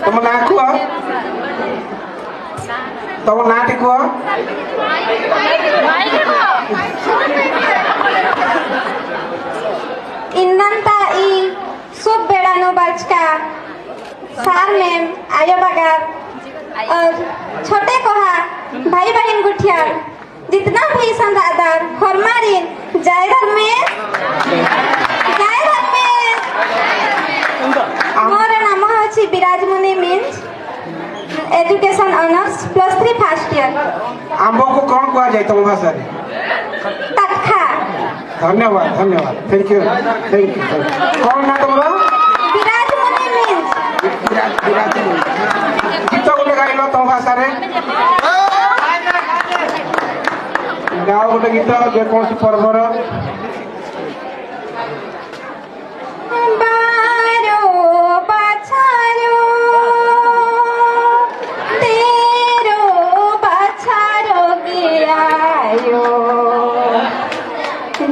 ତମ ନାଁ କୁହ ତମ ନାଁଟି କୁହ इन्नंता ई शुभ बेड़ानो बचका सार मैम आयो बगार और छोटे कोहा भाई बहन गुठियार जितना भी संदादार फरमारीन जय धर्मेश मोर नाम अछि Virajmuni means education honours +3 first year आंब को कौन कहा जाए तुम भाषा रे तत्खा धन्यवाद धन्यवाद थैंक यू कौन ना तुमरा विराजमुनि मीन्स गीत गोटे गाइल तुम भाषा रे गाओ गोटे गीत जेकोसी पर्वर बारो बाछारो तेरो बाछारो गिरायो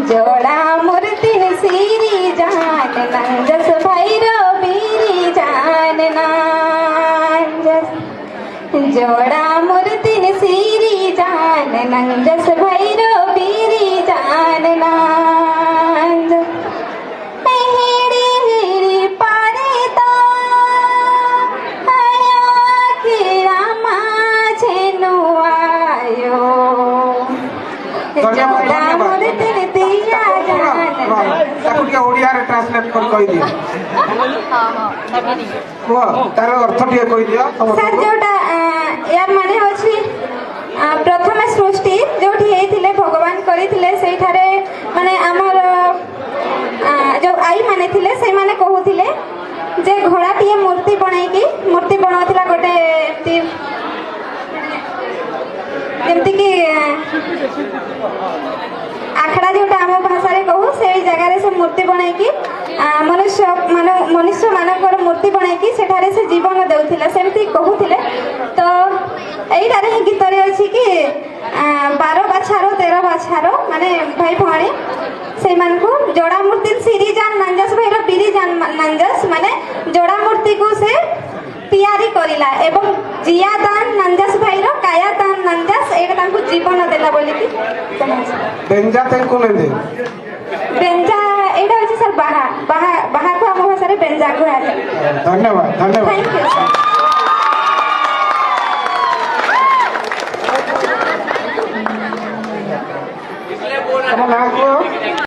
जोड़ा मूर्ति सीरी जान नंजस भैरो बीरी जान नंजस जोड़ा मूर्ति सीरी जान नंजस भैरो बीरी जान नंजस हिड़ी हिड़ी पारिता आया खीरा माझे नुआयो जोड़ा मूर्ति दिया जान ताकू के ओडिया रे ट्रांसलेट कर कहि दियो को तार अर्थ टिके कहि दियो सर जोटा यार माने होछि प्रथम सृष्टि जोठी हेथिले भगवान करिथिले सेठारे माने हमर जो आई माने थिले से माने कहूथिले जे घोड़ाटिए मूर्ति बनाई मूर्ति बनाउथिला गोटे जेमति कि आखड़ा जोटा आम भाषा रे कहू से जगह रे से मूर्ति बनाई मनुष्य मानकर मूर्ति बनाई सेठारे से जीवन देउथिला सेमति कहूथिले तो एइटारे ही गीत रे अछि कि 12 बाछारो 13 बाछारो माने भाई भणी से मानकु जोड़ा मूर्ति सिरिजान नंजस भाईर बिरिजान नंजस माने जोड़ा मूर्ति को से तैयारी करिला एवं जियादान नंजस भाईर कायादान नंजस एटा तांकु जीवन देला बोली कि बेंजा तेको ने दे बेंजा एटा अछि सर बाहा को हम भाषा रे बेंजा को आले धन्यवाद धन्यवाद थैंक यू तम नाम को